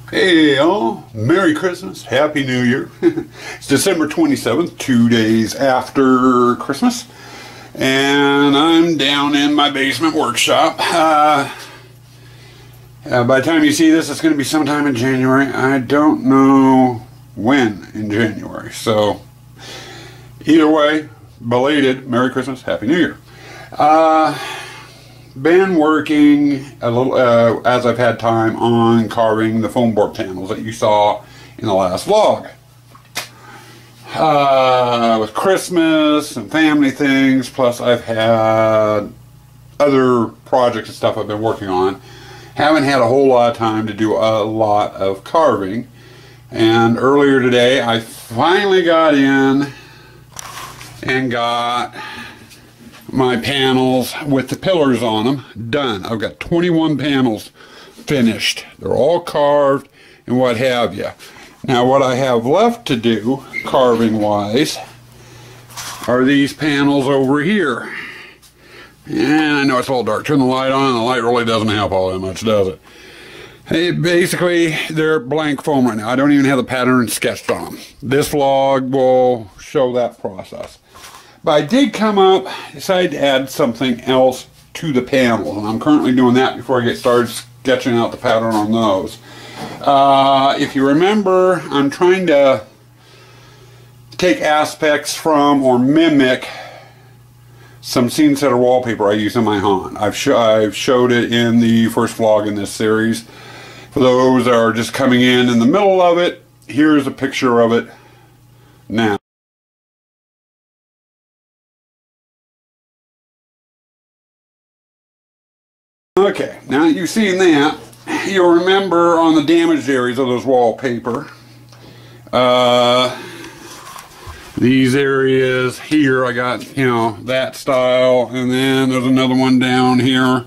Hey all, Merry Christmas, Happy New Year. It's December 27th, 2 days after Christmas, and I'm down in my basement workshop. By the time you see this, it's going to be sometime in January. I don't know when in January, so either way, belated Merry Christmas, Happy New Year. Been working a little as I've had time on carving the foam board panels that you saw in the last vlog. With Christmas and family things, plus I've had other projects and stuff I've been working on. Haven't had a whole lot of time to do a lot of carving, and earlier today I finally got in and got my panels with the pillars on them done. I've got 21 panels finished. They're all carved and what have you. Now what I have left to do carving wise are these panels over here. And I know it's a little dark. Turn the light on, and the light really doesn't help all that much, does it? Hey, basically they're blank foam right now. I don't even have the pattern sketched on them. This vlog will show that process. But I did decide to add something else to the panels, and I'm currently doing that before I get started sketching out the pattern on those. If you remember, I'm trying to take aspects from or mimic some scene setter wallpaper I use in my haunt. I've showed it in the first vlog in this series. For those that are just coming in the middle of it, here's a picture of it now. Okay, now that you've seen that, you'll remember on the damaged areas of those wallpaper, these areas here, I got, you know, that style, and then there's another one down here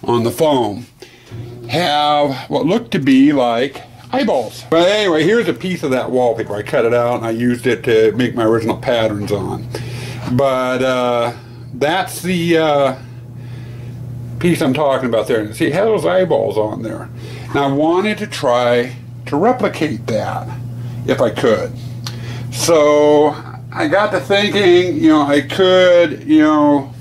on the foam, have what look to be like eyeballs. But anyway, here's a piece of that wallpaper. I cut it out and I used it to make my original patterns on. But that's the piece I'm talking about there. And see, it has those eyeballs on there. And I wanted to try to replicate that if I could. So I got to thinking, you know, I could, you know,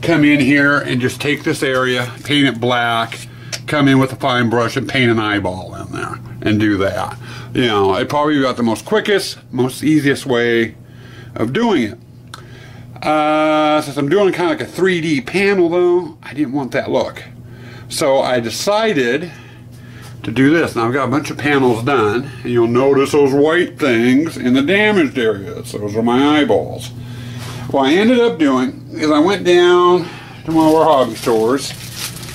come in here and just take this area, paint it black, come in with a fine brush and paint an eyeball in there and do that. You know, it probably got the most quickest, most easiest way of doing it. Since I'm doing kind of like a 3D panel though, I didn't want that look. So I decided to do this. Now I've got a bunch of panels done, and you'll notice those white things in the damaged areas. Those are my eyeballs. What I ended up doing is I went down to one of our hobby stores,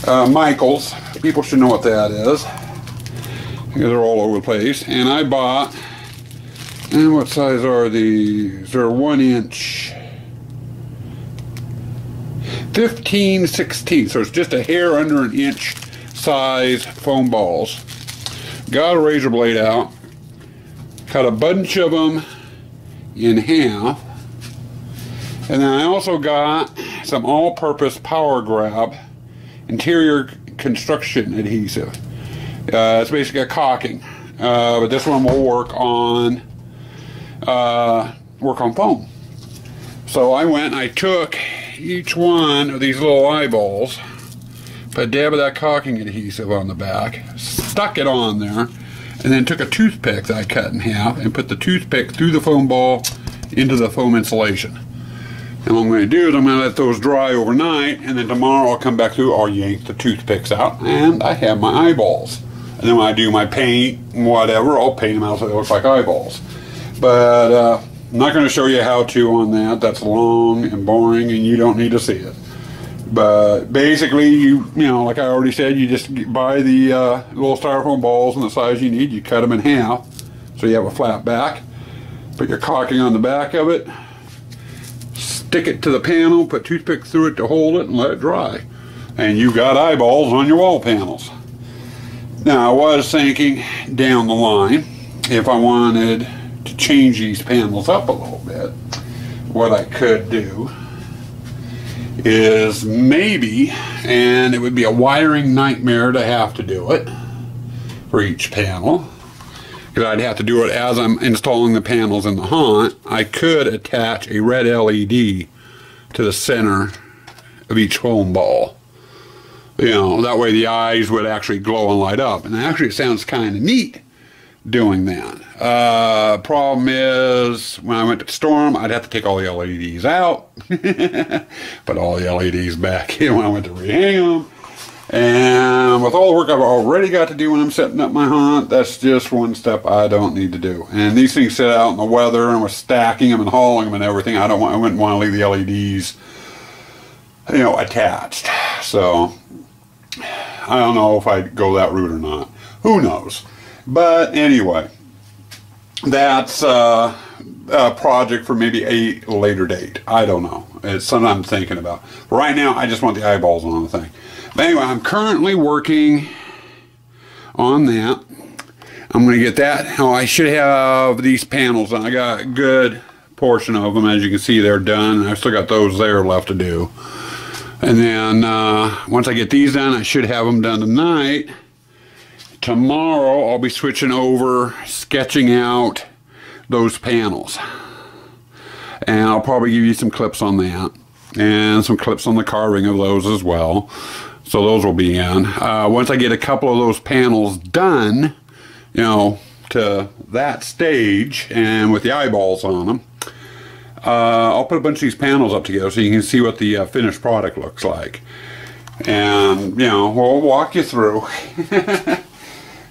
Michael's. People should know what that is, because they're all over the place. And I bought, and what size are these? They're 1 inch. 15/16, so it's just a hair under an inch size foam balls. Got a razor blade out, cut a bunch of them in half, and then I also got some all-purpose Power Grab interior construction adhesive. It's basically a caulking, but this one will work on foam. So I went and I took each one of these little eyeballs, put a dab of that caulking adhesive on the back, stuck it on there, and then took a toothpick that I cut in half and put the toothpick through the foam ball into the foam insulation. And what I'm going to do is I'm going to let those dry overnight, and then tomorrow I'll come back through, I'll yank the toothpicks out, and I have my eyeballs. And then when I do my paint and whatever, I'll paint them out so they look like eyeballs. But I'm not going to show you how to on that. That's long and boring and you don't need to see it. But basically, you know, like I already said, you just buy the little styrofoam balls in the size you need. You cut them in half so you have a flat back. Put your caulking on the back of it. Stick it to the panel, put toothpick through it to hold it, and let it dry. And you've got eyeballs on your wall panels. Now I was thinking down the line, if I wanted to change these panels up a little bit, what I could do is maybe, and it would be a wiring nightmare to have to do it, for each panel, because I'd have to do it as I'm installing the panels in the haunt. I could attach a red LED to the center of each foam ball. You know, that way the eyes would actually glow and light up. And actually it sounds kind of neat doing that. Problem is, when I went to store them, I'd have to take all the LEDs out, put all the LEDs back in when I went to rehang them. And with all the work I've already got to do when I'm setting up my haunt, that's just one step I don't need to do. And these things sit out in the weather, and we're stacking them and hauling them and everything. I wouldn't want to leave the LEDs, you know, attached. So I don't know if I'd go that route or not. Who knows? But anyway, that's a project for maybe a later date. I don't know. It's something I'm thinking about. But right now, I just want the eyeballs on the thing. But anyway, I'm currently working on that. I'm going to get that. Oh, I should have these panels done. I got a good portion of them. As you can see, they're done. I've still got those there left to do. And then once I get these done, I should have them done tonight. Tomorrow, I'll be switching over, sketching out those panels. And I'll probably give you some clips on that. And some clips on the carving of those as well. So those will be in. Once I get a couple of those panels done, you know, to that stage, and with the eyeballs on them, I'll put a bunch of these panels up together so you can see what the finished product looks like. And, you know, we'll walk you through.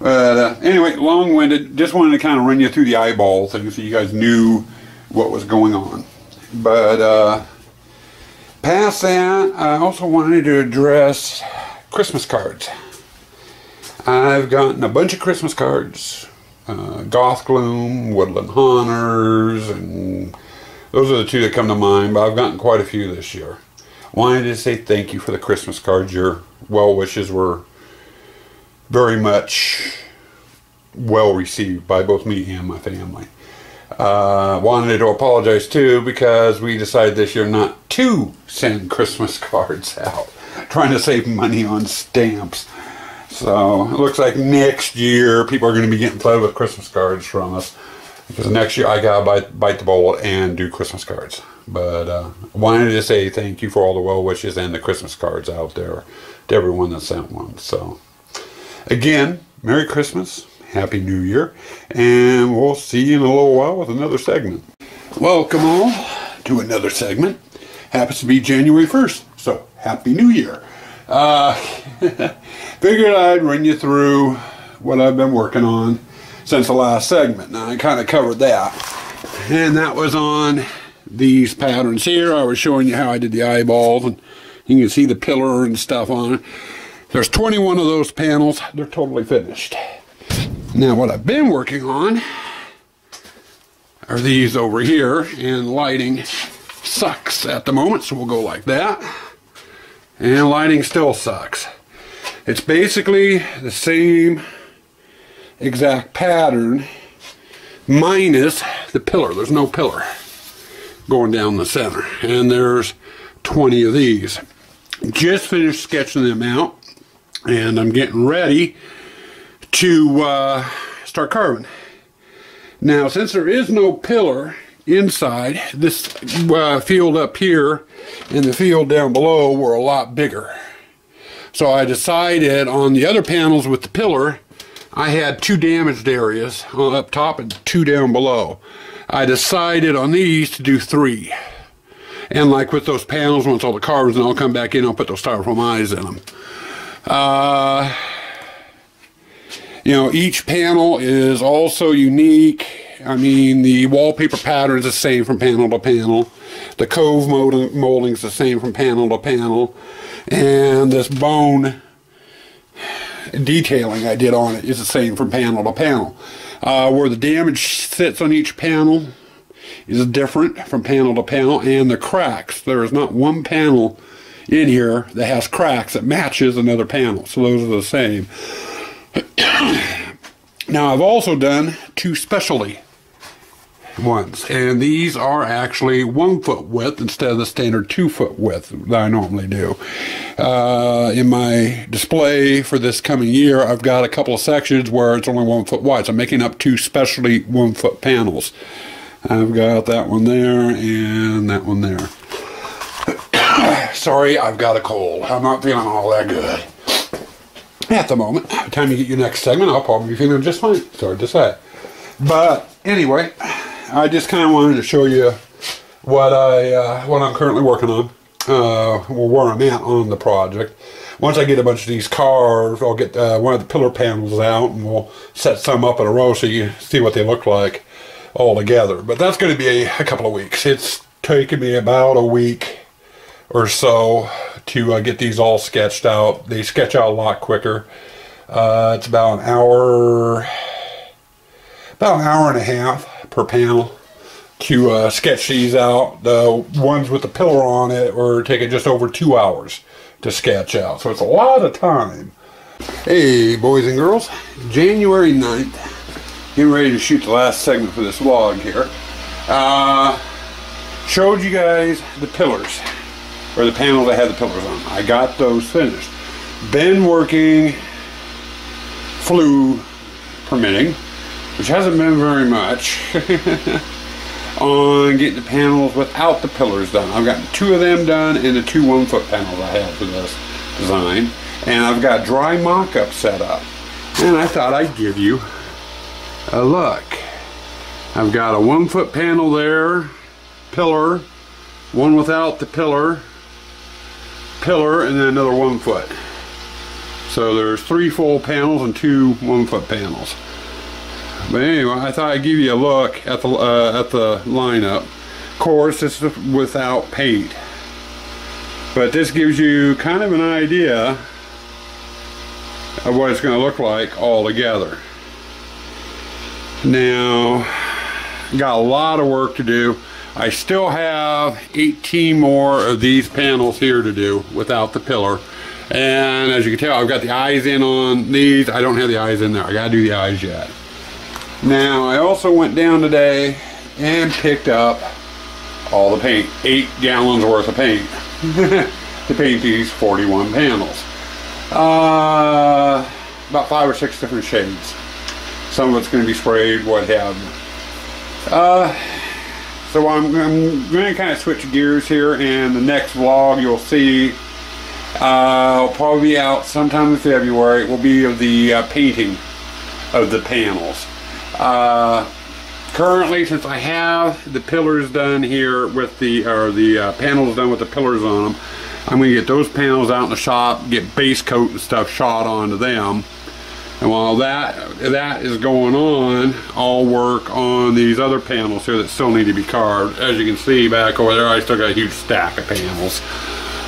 But anyway, long-winded, just wanted to kind of run you through the eyeball thing so you guys knew what was going on. But past that, I also wanted to address Christmas cards. I've gotten a bunch of Christmas cards, Goth Gloom, Woodland Haunters, and those are the two that come to mind, but I've gotten quite a few this year. Wanted to say thank you for the Christmas cards. Your well wishes were very much well received by both me and my family. Wanted to apologize too because we decided this year not to send Christmas cards out, trying to save money on stamps. So it looks like next year people are going to be getting flooded with Christmas cards from us, because next year I gotta bite the bullet and do Christmas cards. But wanted to say thank you for all the well wishes and the Christmas cards out there to everyone that sent one. So again, Merry Christmas, Happy New Year, and we'll see you in a little while with another segment. Welcome all to another segment. Happens to be January 1st, so Happy New Year. Figured I'd run you through what I've been working on since the last segment. Now, I kind of covered that, and that was on these patterns here. I was showing you how I did the eyeballs, and you can see the pillar and stuff on it. There's 21 of those panels. They're totally finished. Now, what I've been working on are these over here, and lighting sucks at the moment, so we'll go like that. And lighting still sucks. It's basically the same exact pattern minus the pillar. There's no pillar going down the center, and there's 20 of these. Just finished sketching them out, and I'm getting ready to start carving. Now, since there is no pillar inside, this field up here and the field down below were a lot bigger. So I decided on the other panels with the pillar, I had 2 damaged areas up top and 2 down below. I decided on these to do 3. And like with those panels, once all the carvings and I'll come back in, I'll put those styrofoam eyes in them. You know, each panel is also unique. I mean, the wallpaper pattern is the same from panel to panel. The cove molding is the same from panel to panel. And this bone detailing I did on it is the same from panel to panel. Where the damage sits on each panel is different from panel to panel, and the cracks. There is not one panel in here that has cracks that matches another panel, so those are the same. Now, I've also done 2 specialty ones, and these are actually 1 foot width instead of the standard 2 foot width that I normally do. In my display for this coming year, I've got a couple of sections where it's only 1 foot wide, so I'm making up 2 specialty 1 foot panels. I've got that one there and that one there. Sorry, I've got a cold. I'm not feeling all that good at the moment. By the time you get your next segment, I'll probably be feeling just fine. Sorry to say. But anyway, I just kind of wanted to show you what I'm currently working on, where I'm at on the project. Once I get a bunch of these cars, I'll get one of the pillar panels out, and we'll set some up in a row so you can see what they look like all together. But that's going to be a couple of weeks. It's taken me about a week or so to get these all sketched out. They sketch out a lot quicker. It's about an hour and a half per panel to sketch these out. The ones with the pillar on it were taking just over 2 hours to sketch out, so it's a lot of time. Hey boys and girls, January 9th, getting ready to shoot the last segment for this vlog here. Showed you guys the pillars, or the panels that had the pillars on. I got those finished. Been working, flue permitting, which hasn't been very much, on getting the panels without the pillars done. I've gotten 2 of them done and the 2 1 foot panels I have for this design. And I've got dry mock-up set up. And I thought I'd give you a look. I've got a 1 foot panel there, pillar, one without the pillar, and then another 1 foot. So there's 3 full panels and 2 1 foot panels. But anyway, I thought I'd give you a look at the lineup. Of course, this is without paint, but this gives you kind of an idea of what it's going to look like all together. Now, got a lot of work to do. I still have 18 more of these panels here to do without the pillar. And as you can tell, I've got the eyes in on these. I don't have the eyes in there. I got to do the eyes yet. Now, I also went down today and picked up all the paint. 8 gallons worth of paint to paint these 41 panels. About 5 or 6 different shades. Some of it's going to be sprayed, what have you. So I'm going to kind of switch gears here, and the next vlog you'll see will probably be out sometime in February. It will be of the painting of the panels. Currently, since I have the pillars done here with the panels done with the pillars on them, I'm going to get those panels out in the shop, get base coat and stuff shot onto them. And while that is going on, I'll work on these other panels here that still need to be carved. As you can see back over there, I still got a huge stack of panels.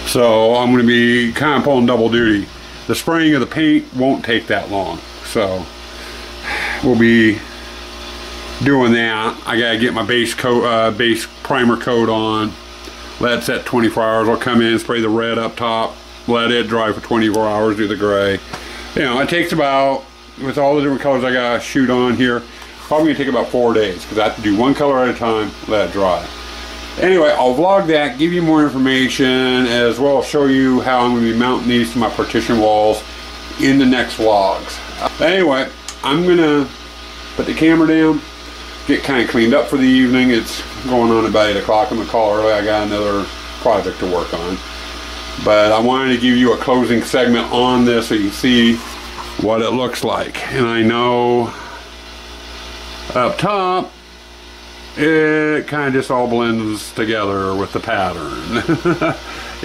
So I'm going to be kind of pulling double duty. The spraying of the paint won't take that long, so we'll be doing that. I gotta get my base coat, base primer coat on. Let it set 24 hours. I'll come in, spray the red up top, let it dry for 24 hours, do the gray. You know, it takes about, with all the different colors I gotta shoot on here, probably gonna take about 4 days, because I have to do one color at a time, let it dry. Anyway, I'll vlog that, give you more information, as well as show you how I'm going to be mounting these to my partition walls in the next vlogs. Anyway, I'm going to put the camera down, get kind of cleaned up for the evening. It's going on about 8 o'clock. I'm going to call early. I got another project to work on. But I wanted to give you a closing segment on this so you can see what it looks like. And I know up top, it kind of just all blends together with the pattern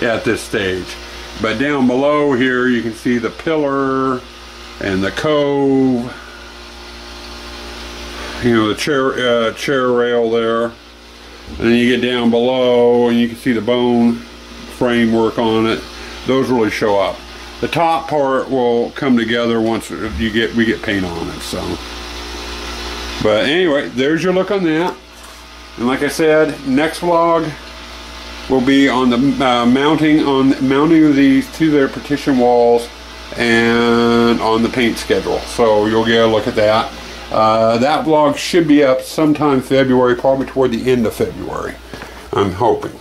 at this stage. But down below here you can see the pillar and the cove, you know, the chair rail there. And then you get down below and you can see the bone framework on it. Those really show up. The top part will come together once we get paint on it. So, but anyway, there's your look on that. And like I said, next vlog will be on the mounting of these to their partition walls and on the paint schedule. So you'll get a look at that. That vlog should be up sometime February, probably toward the end of February, I'm hoping.